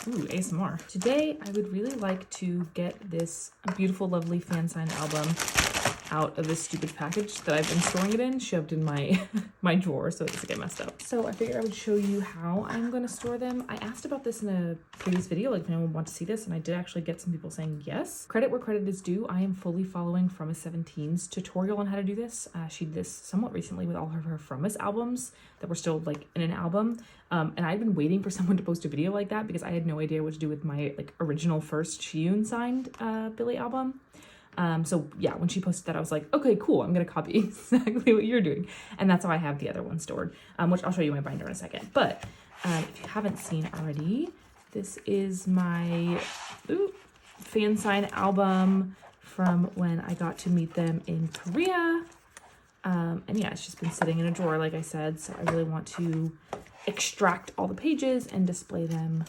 Ooh, ASMR. Today, I would really like to get this beautiful, lovely fan sign album out of this stupid package that I've been storing it in, shoved in my my drawer so it doesn't get messed up. So I figured I would show you how I'm going to store them. I asked about this in a previous video, like if anyone wants to see this, and I did actually get some people saying yes. Credit where credit is due. I am fully following From Us 17's tutorial on how to do this. She did this somewhat recently with all of her From Us albums that were still like in an album. And I've been waiting for someone to post a video like that because I had no idea what to do with my like original first Shiyun signed billlie album. So yeah, when she posted that, I was like, okay, cool. I'm going to copy exactly what you're doing. And that's how I have the other one stored, which I'll show you my binder in a second. But if you haven't seen already, this is my fan sign album from when I got to meet them in Korea. And yeah, it's just been sitting in a drawer, like I said. So I really want to extract all the pages and display them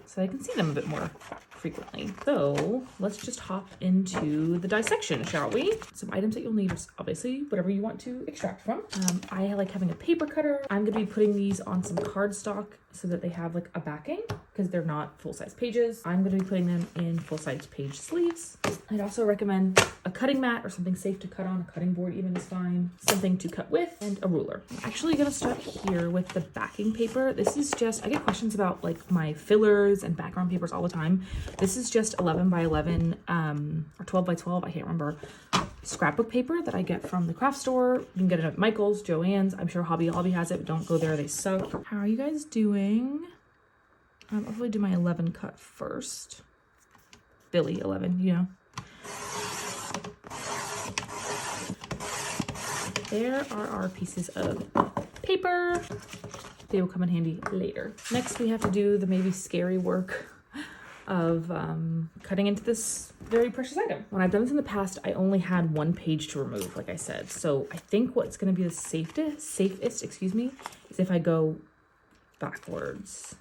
so I can see them a bit more frequently. So let's just hop into the dissection, shall we? Some items that you'll need is obviously whatever you want to extract from. I like having a paper cutter. I'm gonna be putting these on some cardstock so that they have like a backing because they're not full-size pages. I'm gonna be putting them in full-size page sleeves. I'd also recommend a cutting mat or something safe to cut on. A cutting board even is fine. Something to cut with and a ruler. I'm actually gonna start here with the backing paper. This is just, I get questions about like my fillers and background papers all the time. This is just 11 by 11 or 12 by 12, I can't remember, scrapbook paper that I get from the craft store. You can get it at Michael's, Joann's. I'm sure Hobby Lobby has it, but don't go there, they suck. How are you guys doing? I'll probably do my 11 cut first. Billlie 11, you know. There are our pieces of paper. They will come in handy later. Next, we have to do the maybe scary work of cutting into this very precious item. When I've done this in the past, I only had one page to remove, like I said. So I think what's gonna be the safest, excuse me, is if I go backwards.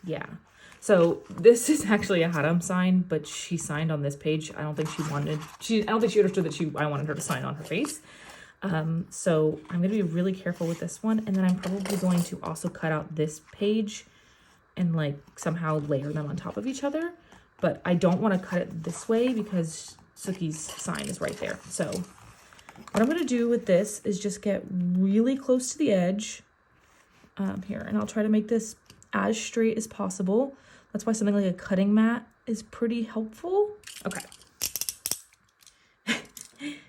Yeah. So this is actually a haram sign, but she signed on this page. I don't think she understood that I wanted her to sign on her face. So I'm gonna be really careful with this one. And then I'm probably going to also cut out this page and like somehow layer them on top of each other. But I don't want to cut it this way because Suki's sign is right there. So what I'm gonna do with this is just get really close to the edge here. And I'll try to make this as straight as possible. That's why something like a cutting mat is pretty helpful. Okay.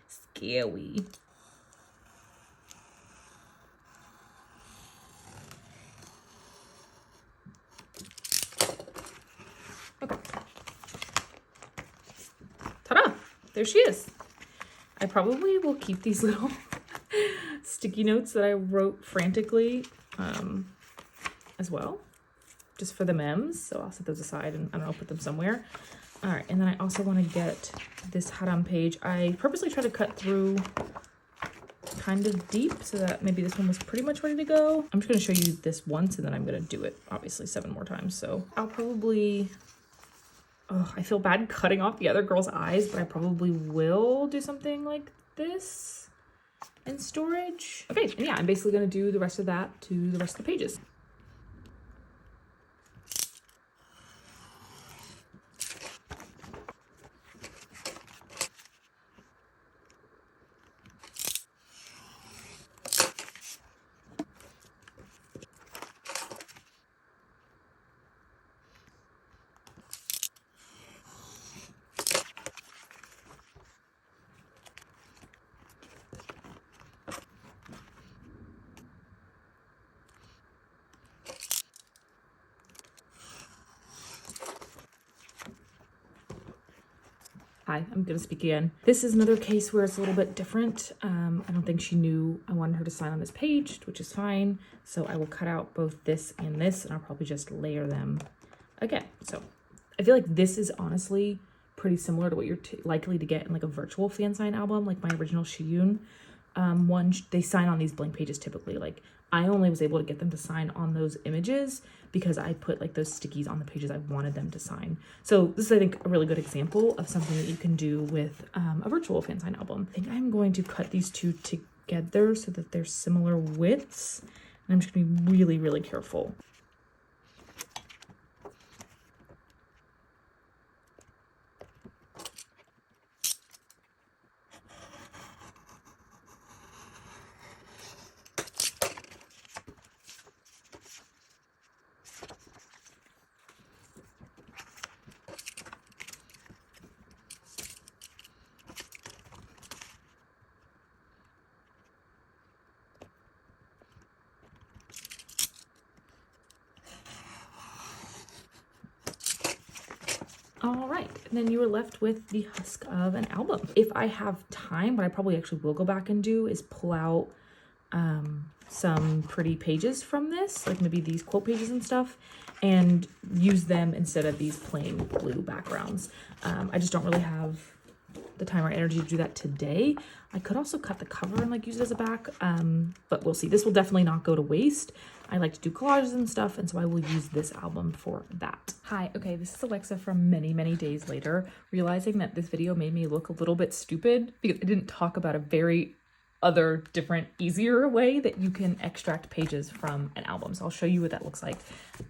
Scary. Okay. Ta-da! There she is. I probably will keep these little sticky notes that I wrote frantically as well, just for the memes. So I'll set those aside and I don't know, put them somewhere. All right, and then I also want to get this haram page. I purposely try to cut through kind of deep so that maybe this one was pretty much ready to go. I'm just going to show you this once and then I'm going to do it obviously 7 more times. So I'll probably, I feel bad cutting off the other girl's eyes, but I probably will do something like this in storage. Okay, and yeah, I'm basically going to do the rest of that to the rest of the pages. Hi, I'm gonna speak again. This is another case where it's a little bit different. I don't think she knew I wanted her to sign on this page, which is fine. So I will cut out both this and this, and I'll probably just layer them again. So I feel like this is honestly pretty similar to what you're likely to get in like a virtual fan sign album, like my original Shiyun one. They sign on these blank pages typically. Like I only was able to get them to sign on those images because I put like those stickies on the pages I wanted them to sign. So this is, I think, a really good example of something that you can do with a virtual fan sign album. I think I'm going to cut these two together so that they're similar widths. And I'm just gonna be really, really careful. All right, and then you are left with the husk of an album. If I have time, what I probably actually will go back and do is pull out some pretty pages from this, like maybe these quote pages and stuff, and use them instead of these plain blue backgrounds. I just don't really have the time or energy to do that today. I could also cut the cover and like use it as a back, but we'll see. This will definitely not go to waste. I like to do collages and stuff, and so I will use this album for that. Hi, okay, this is Alexa from many, many days later, realizing that this video made me look a little bit stupid because I didn't talk about a very other different, easier way that you can extract pages from an album. So I'll show you what that looks like.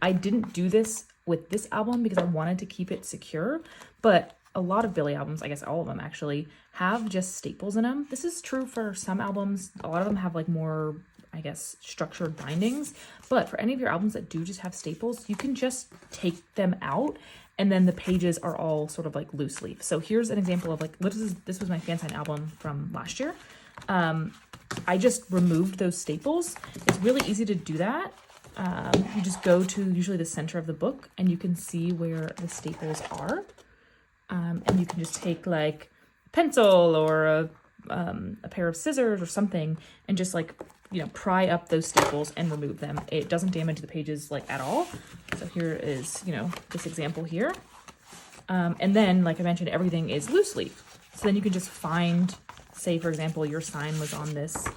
I didn't do this with this album because I wanted to keep it secure, but a lot of Billlie albums, I guess all of them actually, have just staples in them. This is true for some albums. A lot of them have like more, I guess, structured bindings, but for any of your albums that do just have staples, you can just take them out and then the pages are all sort of like loose leaf. So here's an example of like, this was my fansign album from last year. I just removed those staples. It's really easy to do that. You just go to usually the center of the book and you can see where the staples are. And you can just take like a pencil or a pair of scissors or something and just like, you know, pry up those staples and remove them. It doesn't damage the pages like at all. So here is, you know, this example here. And then, like I mentioned, everything is loose leaf. So then you can just find, say for example, your sign was on this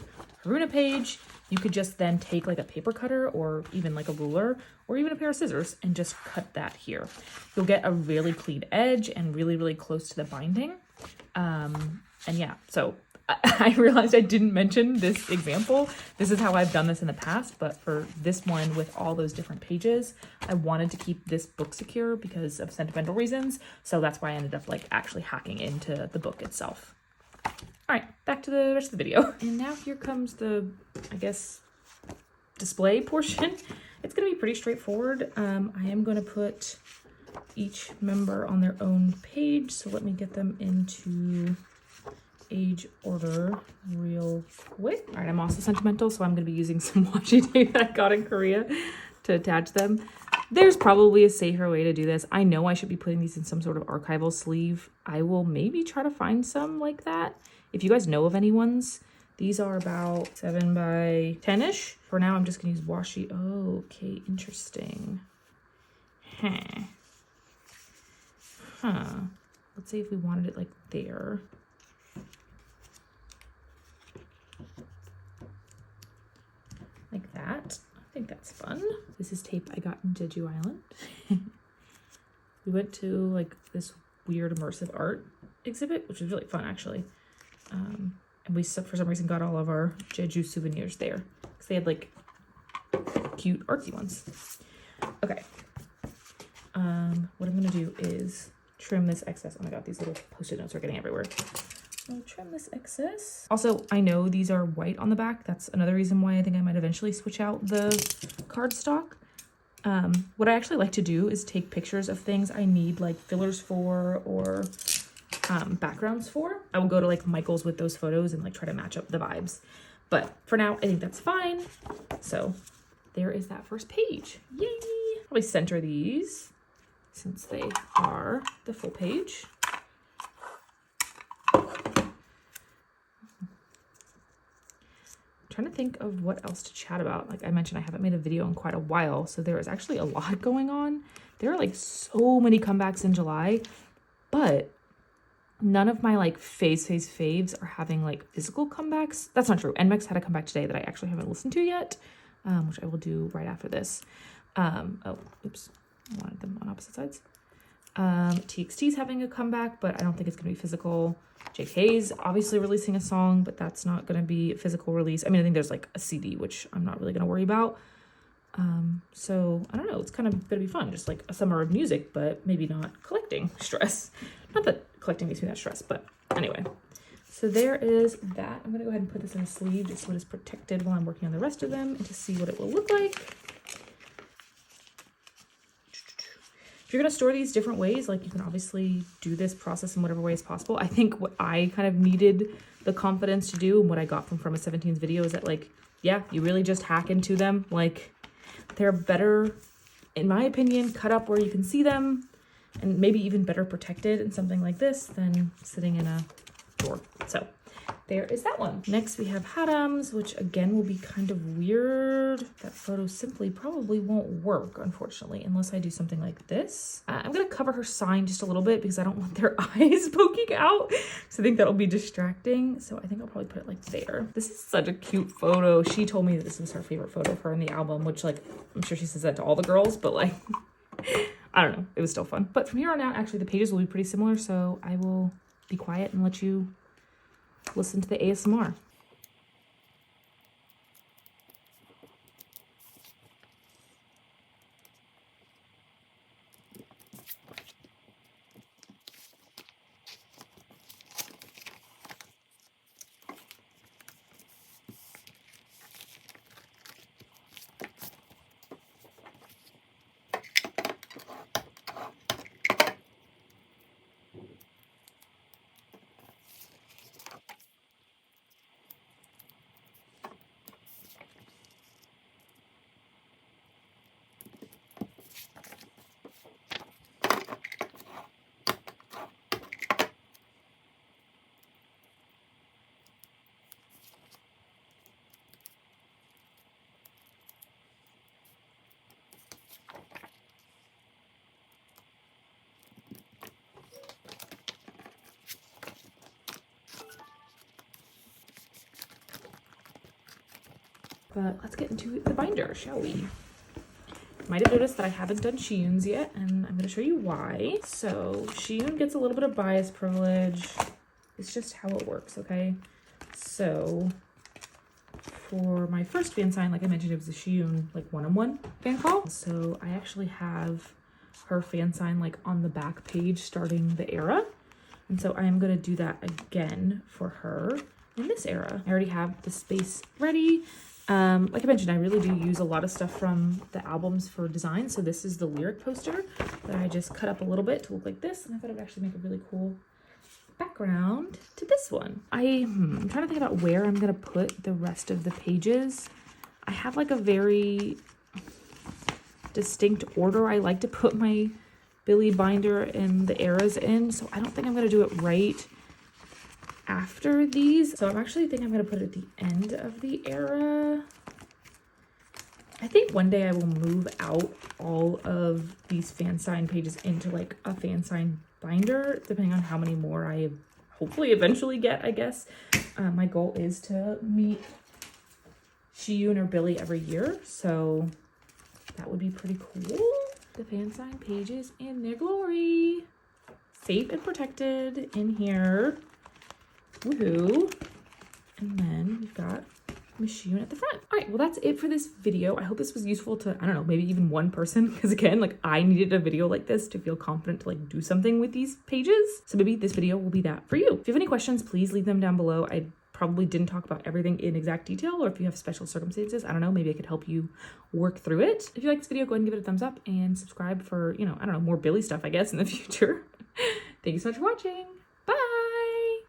Haruna page. You could just then take like a paper cutter or even like a ruler or even a pair of scissors and just cut that here. You'll get a really clean edge and really, really close to the binding. And yeah, so I realized I didn't mention this example. This is how I've done this in the past, but for this one with all those different pages, I wanted to keep this book secure because of sentimental reasons. So that's why I ended up like actually hacking into the book itself. All right, back to the rest of the video. And now here comes the, I guess, display portion. It's gonna be pretty straightforward. I am gonna put each member on their own page. So let me get them into age order real quick. All right, I'm also sentimental, so I'm gonna be using some washi tape that I got in Korea to attach them. There's probably a safer way to do this. I know I should be putting these in some sort of archival sleeve. I will maybe try to find some like that. If you guys know of any ones, these are about 7 by 10-ish. For now, I'm just gonna use washi. Oh, okay, interesting. Huh. Let's see if we wanted it like there. Like that. I think that's fun. This is tape I got in Jeju Island. We went to like this weird immersive art exhibit, which was really fun actually. And we, for some reason, got all of our Jeju souvenirs there because they had like cute artsy ones. Okay. What I'm gonna do is trim this excess. Oh my god, these little post-it notes are getting everywhere. I'll trim this excess. Also, I know these are white on the back. That's another reason why I think I might eventually switch out the cardstock. What I actually like to do is take pictures of things I need like fillers for or backgrounds for. I will go to like Michael's with those photos and like try to match up the vibes. But for now, I think that's fine. So there is that first page. Yay! Probably center these since they are the full page. Trying to think of what else to chat about. Like I mentioned, I haven't made a video in quite a while, so there is actually a lot going on. There are like so many comebacks in July, but none of my like faves are having like physical comebacks. That's not true. NMAX had a comeback today that I actually haven't listened to yet, which I will do right after this. Oh, oops, I wanted them on opposite sides. TXT's having a comeback, but I don't think it's gonna be physical. JK's obviously releasing a song, but that's not gonna be a physical release. I mean, I think there's like a CD, which I'm not really gonna worry about. So I don't know, it's kind of gonna be fun, just like a summer of music, but maybe not collecting stress. Not that collecting makes me that stressed, but anyway. So there is that. I'm gonna go ahead and put this in a sleeve just so it is protected while I'm working on the rest of them and to see what it will look like. If you're gonna store these different ways, like you can obviously do this process in whatever way is possible. I think what I kind of needed the confidence to do and what I got from ot7's video is that like, yeah, you really just hack into them. Like they're better, in my opinion, cut up where you can see them. and maybe even better protected in something like this than sitting in a drawer. So there is that one. Next we have Hadams, which again will be kind of weird. That photo simply probably won't work, unfortunately, unless I do something like this. I'm gonna cover her sign just a little bit because I don't want their eyes poking out. So I think that'll be distracting. So I think I'll probably put it like there. This is such a cute photo. She told me that this was her favorite photo of her in the album, which like, I'm sure she says that to all the girls, but like, I don't know, it was still fun. But from here on out, actually the pages will be pretty similar. So I will be quiet and let you listen to the ASMR. But let's get into the binder, shall we? Might have noticed that I haven't done Shiyun's yet, and I'm going to show you why. So Shiyun gets a little bit of bias privilege. It's just how it works, okay? So for my first fan sign, like I mentioned, it was a Shiyun like one-on-one fan call. So I actually have her fan sign like on the back page starting the era. And so I am going to do that again for her in this era. I already have the space ready. Like I mentioned, I really do use a lot of stuff from the albums for design. So this is the lyric poster that I just cut up a little bit to look like this. And I thought it would actually make a really cool background to this one. I'm trying to think about where I'm going to put the rest of the pages. I have like a very distinct order I like to put my billlie binder and the eras in. So I don't think I'm going to do it right after these. So I'm actually thinking I'm going to put it at the end of the era. I think one day I will move out all of these fan sign pages into like a fan sign binder, depending on how many more I hopefully eventually get, I guess. My goal is to meet Shiyun or billlie every year, so that would be pretty cool. The fan sign pages in their glory. Safe and protected in here. Woohoo. And then we've got Miss Shiyun at the front. All right, well, that's it for this video. I hope this was useful to, I don't know, maybe even one person, because again, like I needed a video like this to feel confident to like do something with these pages. So maybe this video will be that for you. If you have any questions, please leave them down below. I probably didn't talk about everything in exact detail, or if you have special circumstances, I don't know, maybe I could help you work through it. If you like this video, go ahead and give it a thumbs up and subscribe for, you know, I don't know, more billlie stuff, I guess, in the future. Thank you so much for watching.